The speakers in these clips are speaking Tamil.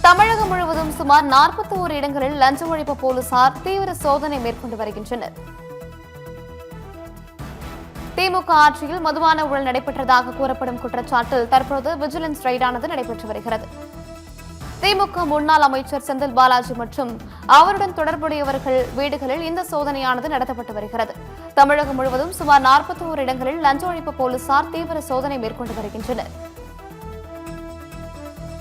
தமிழகம் முழுவதும் சுமார் 41 இடங்களில் லஞ்ச ஒழிப்பு போலீசார் தீவிர சோதனை மேற்கொண்டு வருகின்றனர். திமுக ஆட்சியில் மதுபான ஊழல் நடைபெற்றதாக கூறப்படும் குற்றச்சாட்டில் தற்போது விஜிலன்ஸ் ரெய்டானது நடைபெற்று வருகிறது. திமுக முன்னாள் அமைச்சர் செந்தில் பாலாஜி மற்றும் அவருடன் தொடர்புடையவர்கள் வீடுகளில் இந்த சோதனையானது நடத்தப்பட்டு வருகிறது. தமிழகம் முழுவதும் சுமார் 41 இடங்களில் லஞ்ச ஒழிப்பு போலீசார் தீவிர சோதனை மேற்கொண்டு வருகின்றனர்.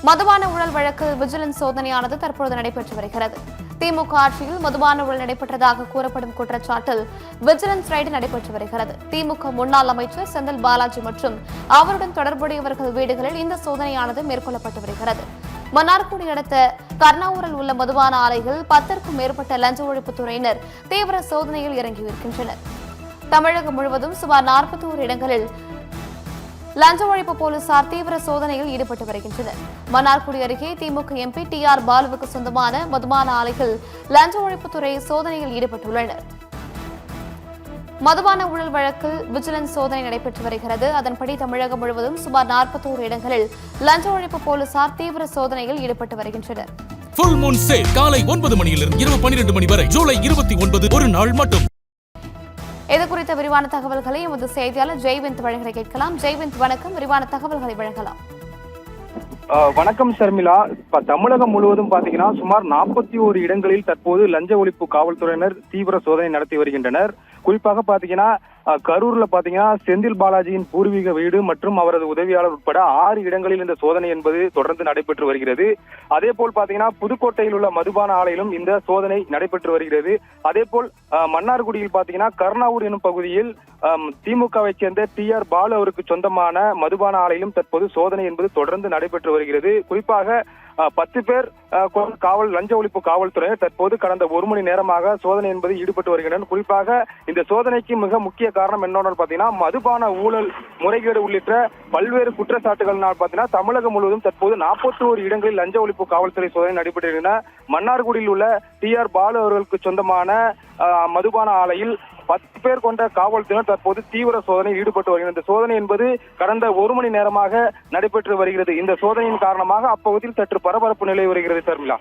மதுபான ஊழல் வழக்கில் விஜிலன்ஸ் சோதனையானது தற்போது நடைபெற்று வருகிறது. திமுக ஆட்சியில் மதுபான ஊழல் நடைபெற்றதாக கூறப்படும் குற்றச்சாட்டில் விஜிலன்ஸ் ரெய்டு நடைபெற்று வருகிறது. திமுக முன்னாள் அமைச்சர் செந்தில் பாலாஜி மற்றும் அவருடன் தொடர்புடையவர்கள் வீடுகளில் இந்த சோதனையானது மேற்கொள்ளப்பட்டு வருகிறது. மன்னார்குடி அடுத்த கர்ணாவூரில் உள்ள மதுபான ஆலைகள் 10க்கும் மேற்பட்ட லஞ்ச ஒழிப்புத்துறையினர் தீவிர சோதனையில் இறங்கியிருக்கின்றனர். தமிழகம் முழுவதும் சுமார் 41 இடங்களில் லஞ்ச ஒழிப்பு போலீசார் தீவிர சோதனையில் ஈடுபட்டு வருகின்றனர். மன்னார்குடி அருகே திமுக எம்பி TR பாலுவுக்கு சொந்தமான மதுபான ஆலைகள் லஞ்ச ஒழிப்புத்துறை சோதனையில் ஈடுபட்டுள்ளனர். மதுபான ஊழல் வழக்கில் விஜிலன்ஸ் சோதனை நடைபெற்று வருகிறது. அதன்படி தமிழகம் முழுவதும் சுமார் 41 இடங்களில் லஞ்ச ஒழிப்பு போலீசார் தீவிர சோதனையில் ஈடுபட்டு வருகின்றனர். ஃபுல் மூன் சேல் காலை 9 மணியிலிருந்து இரவு 12 மணி வரை ஜூலை 29 ஒரு நாள் மட்டும். இது குறித்த விரிவான தகவல்களை எமது செய்தியாளர் ஜெய்விந்த் வழங்க கேட்கலாம். ஜெய்விந்த் வணக்கம், விரிவான தகவல்களை வழங்கலாம். வணக்கம் ஷர்மிளா. தமிழகம் முழுவதும் பாத்தீங்கன்னா சுமார் 41 இடங்களில் தற்போது லஞ்ச ஒழிப்பு காவல்துறையினர் தீவிர சோதனை நடத்தி வருகின்றனர். குறிப்பாக பாத்தீங்கன்னா கரூர்ல பாத்தீங்கன்னா செந்தில் பாலாஜியின் பூர்வீக வீடு மற்றும் அவரது உதவியாளர் உட்பட 6 இடங்களில் இந்த சோதனை என்பது தொடர்ந்து நடைபெற்று வருகிறது. அதே போல் பாத்தீங்கன்னா புதுக்கோட்டையில் உள்ள மதுபான ஆலையிலும் இந்த சோதனை நடைபெற்று வருகிறது. அதே போல் மன்னார்குடியில் பாத்தீங்கன்னா கர்ணாவூர் எனும் பகுதியில் திமுகவை சேர்ந்த TR பாலு அவருக்கு சொந்தமான மதுபான ஆலையிலும் தற்போது சோதனை என்பது தொடர்ந்து நடைபெற்று வருகிறது. குறிப்பாக 10 பேர் லஞ்ச ஒழிப்பு காவல்துறையினர் தற்போது கடந்த 1 மணி நேரமாக சோதனை என்பது ஈடுபட்டு வருகின்றனர். குறிப்பாக இந்த சோதனைக்கு மிக முக்கிய காரணம் என்னன்னு பாத்தீங்கன்னா மதுபான ஊழல் முறைகேடு உள்ளிட்ட பல்வேறு குற்றச்சாட்டுகள்னால் பாத்தீங்கன்னா தமிழகம் முழுவதும் தற்போது 41 இடங்களில் லஞ்ச ஒழிப்பு காவல்துறை சோதனை நடைபெற்றிருக்கின்றன. மன்னார்குடியில் உள்ள TR பாலு அவர்களுக்கு சொந்தமான மதுபான ஆலையில் 10 பேர் கொண்ட காவல்துறையினர் தற்போது தீவிர சோதனையில் ஈடுபட்டு வருகிறது. இந்த சோதனை என்பது கடந்த 1 மணி நேரமாக நடைபெற்று வருகிறது. இந்த சோதனையின் காரணமாக அப்பகுதியில் சற்று பரபரப்பு நிலை வருகிறது. ஷர்மிளா.